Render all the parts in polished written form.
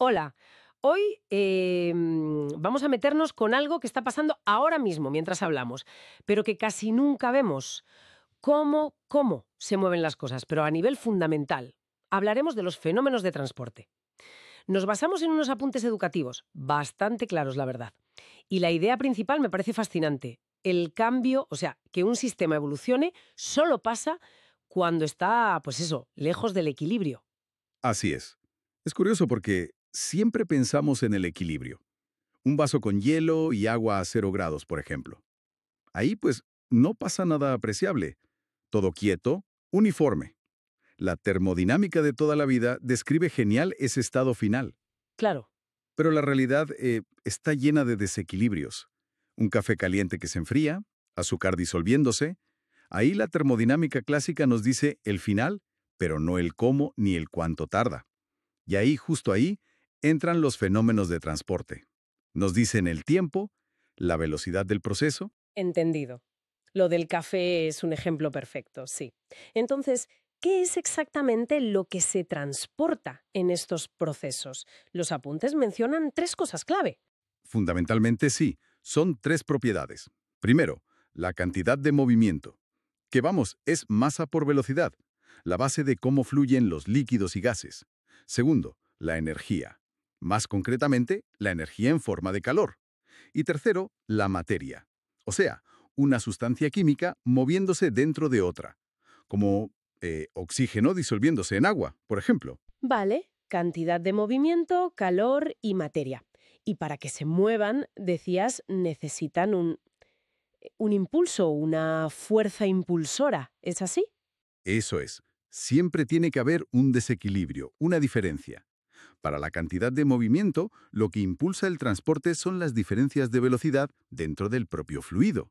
Hola, hoy vamos a meternos con algo que está pasando ahora mismo mientras hablamos, pero que casi nunca vemos. ¿Cómo se mueven las cosas? Pero a nivel fundamental. Hablaremos de los fenómenos de transporte. Nos basamos en unos apuntes educativos, bastante claros, la verdad. Y la idea principal me parece fascinante. El cambio, o sea, que un sistema evolucione solo pasa cuando está, pues eso, lejos del equilibrio. Así es. Es curioso porque siempre pensamos en el equilibrio. Un vaso con hielo y agua a 0 grados, por ejemplo. Ahí pues no pasa nada apreciable. Todo quieto, uniforme. La termodinámica de toda la vida describe genial ese estado final. Claro. Pero la realidad está llena de desequilibrios. Un café caliente que se enfría, azúcar disolviéndose. Ahí la termodinámica clásica nos dice el final, pero no el cómo ni el cuánto tarda. Y ahí, justo ahí, entran los fenómenos de transporte. Nos dicen el tiempo, la velocidad del proceso. Entendido. Lo del café es un ejemplo perfecto, sí. Entonces, ¿qué es exactamente lo que se transporta en estos procesos? Los apuntes mencionan tres cosas clave. Fundamentalmente sí, son tres propiedades. Primero, la cantidad de movimiento, que vamos, es masa por velocidad, la base de cómo fluyen los líquidos y gases. Segundo, la energía, más concretamente, la energía en forma de calor. Y tercero, la materia, o sea, una sustancia química moviéndose dentro de otra, como oxígeno disolviéndose en agua, por ejemplo. Vale, cantidad de movimiento, calor y materia. Y para que se muevan, decías, necesitan un impulso, una fuerza impulsora. ¿Es así? Eso es, siempre tiene que haber un desequilibrio, una diferencia. Para la cantidad de movimiento, lo que impulsa el transporte son las diferencias de velocidad dentro del propio fluido.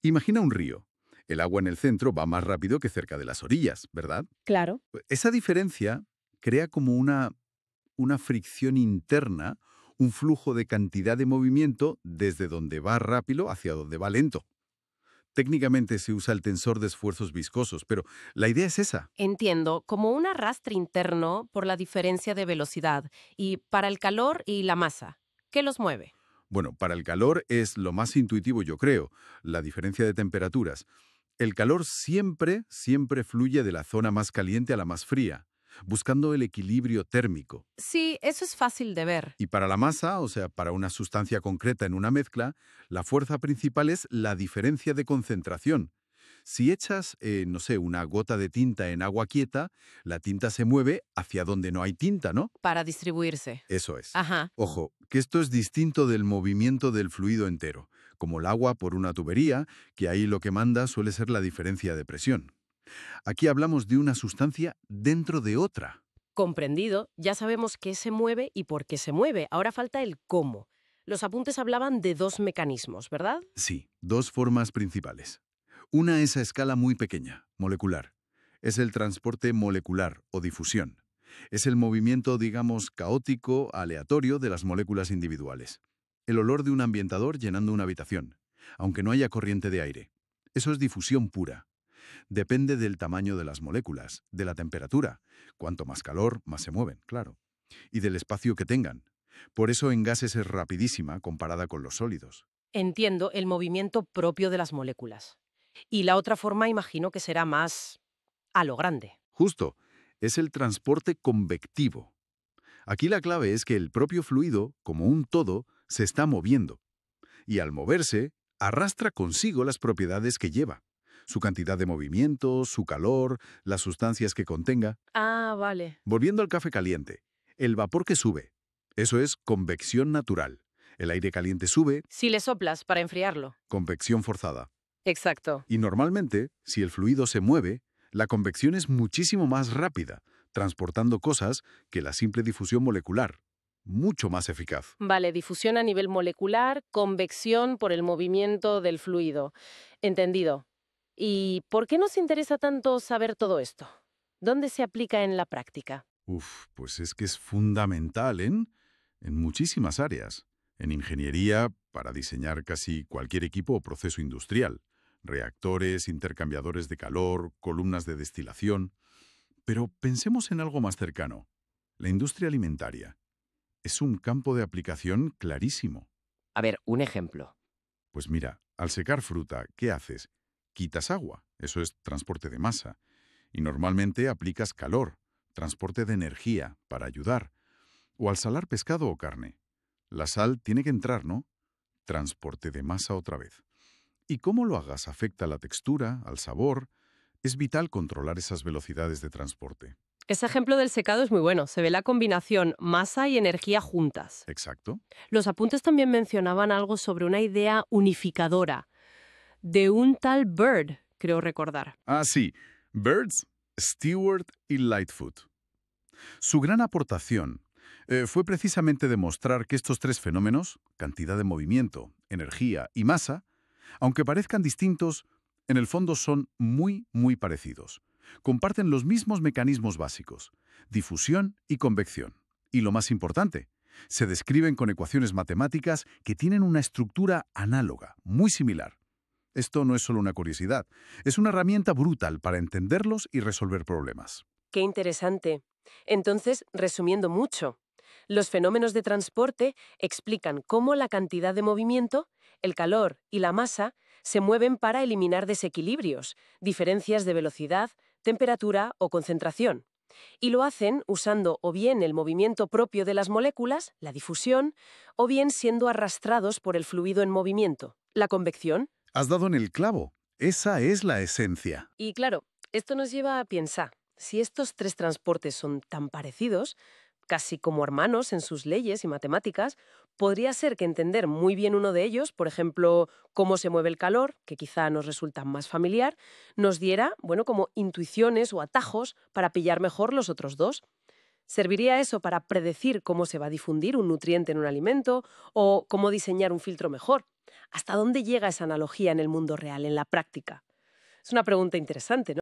Imagina un río. El agua en el centro va más rápido que cerca de las orillas, ¿verdad? Claro. Esa diferencia crea como una fricción interna, un flujo de cantidad de movimiento desde donde va rápido hacia donde va lento. Técnicamente se usa el tensor de esfuerzos viscosos, pero la idea es esa. Entiendo, como un arrastre interno por la diferencia de velocidad y para el calor y la masa. ¿Qué los mueve? Bueno, para el calor es lo más intuitivo, yo creo, la diferencia de temperaturas. El calor siempre fluye de la zona más caliente a la más fría, buscando el equilibrio térmico. Sí, eso es fácil de ver. Y para la masa, o sea, para una sustancia concreta en una mezcla, la fuerza principal es la diferencia de concentración. Si echas, no sé, una gota de tinta en agua quieta, la tinta se mueve hacia donde no hay tinta, ¿no? Para distribuirse. Eso es. Ajá. Ojo, que esto es distinto del movimiento del fluido entero, como el agua por una tubería, que ahí lo que manda suele ser la diferencia de presión. Aquí hablamos de una sustancia dentro de otra. Comprendido, ya sabemos qué se mueve y por qué se mueve. Ahora falta el cómo. Los apuntes hablaban de dos mecanismos, ¿verdad? Sí, dos formas principales. Una es a escala muy pequeña, molecular. Es el transporte molecular o difusión. Es el movimiento, digamos, caótico, aleatorio de las moléculas individuales. El olor de un ambientador llenando una habitación, aunque no haya corriente de aire. Eso es difusión pura. Depende del tamaño de las moléculas, de la temperatura. Cuanto más calor, más se mueven, claro. Y del espacio que tengan. Por eso en gases es rapidísima comparada con los sólidos. Entiendo el movimiento propio de las moléculas. Y la otra forma imagino que será más a lo grande. Justo, es el transporte convectivo. Aquí la clave es que el propio fluido, como un todo, se está moviendo. Y al moverse, arrastra consigo las propiedades que lleva. Su cantidad de movimiento, su calor, las sustancias que contenga. Ah, vale. Volviendo al café caliente, el vapor que sube. Eso es convección natural. El aire caliente sube, Si le soplas para enfriarlo. convección forzada. Exacto. Y normalmente, si el fluido se mueve, la convección es muchísimo más rápida, transportando cosas que la simple difusión molecular. Mucho más eficaz. Vale, difusión a nivel molecular, convección por el movimiento del fluido. Entendido. ¿Y por qué nos interesa tanto saber todo esto? ¿Dónde se aplica en la práctica? Uf, pues es que es fundamental en muchísimas áreas. En ingeniería, para diseñar casi cualquier equipo o proceso industrial. Reactores, intercambiadores de calor, columnas de destilación. Pero pensemos en algo más cercano. La industria alimentaria. Es un campo de aplicación clarísimo. A ver, un ejemplo. Pues mira, al secar fruta, ¿qué haces? Quitas agua, eso es transporte de masa. Y normalmente aplicas calor, transporte de energía, para ayudar. O al salar pescado o carne. La sal tiene que entrar, ¿no? Transporte de masa otra vez. Y cómo lo hagas afecta a la textura, al sabor. Es vital controlar esas velocidades de transporte. Ese ejemplo del secado es muy bueno. Se ve la combinación masa y energía juntas. Exacto. Los apuntes también mencionaban algo sobre una idea unificadora, de un tal Bird, creo recordar. Ah, sí. Birds, Stewart y Lightfoot. Su gran aportación fue precisamente demostrar que estos tres fenómenos, cantidad de movimiento, energía y masa, aunque parezcan distintos, en el fondo son muy, muy parecidos. Comparten los mismos mecanismos básicos, difusión y convección. Y lo más importante, se describen con ecuaciones matemáticas que tienen una estructura análoga, muy similar. Esto no es solo una curiosidad, es una herramienta brutal para entenderlos y resolver problemas. Qué interesante. Entonces, resumiendo mucho, los fenómenos de transporte explican cómo la cantidad de movimiento, el calor y la masa se mueven para eliminar desequilibrios, diferencias de velocidad, temperatura o concentración. Y lo hacen usando o bien el movimiento propio de las moléculas, la difusión, o bien siendo arrastrados por el fluido en movimiento, la convección. Has dado en el clavo. Esa es la esencia. Y claro, esto nos lleva a pensar, si estos tres transportes son tan parecidos, casi como hermanos en sus leyes y matemáticas, podría ser que entender muy bien uno de ellos, por ejemplo, cómo se mueve el calor, que quizá nos resulta más familiar, nos diera, bueno, como intuiciones o atajos para pillar mejor los otros dos. ¿Serviría eso para predecir cómo se va a difundir un nutriente en un alimento o cómo diseñar un filtro mejor? ¿Hasta dónde llega esa analogía en el mundo real, en la práctica? Es una pregunta interesante, ¿no?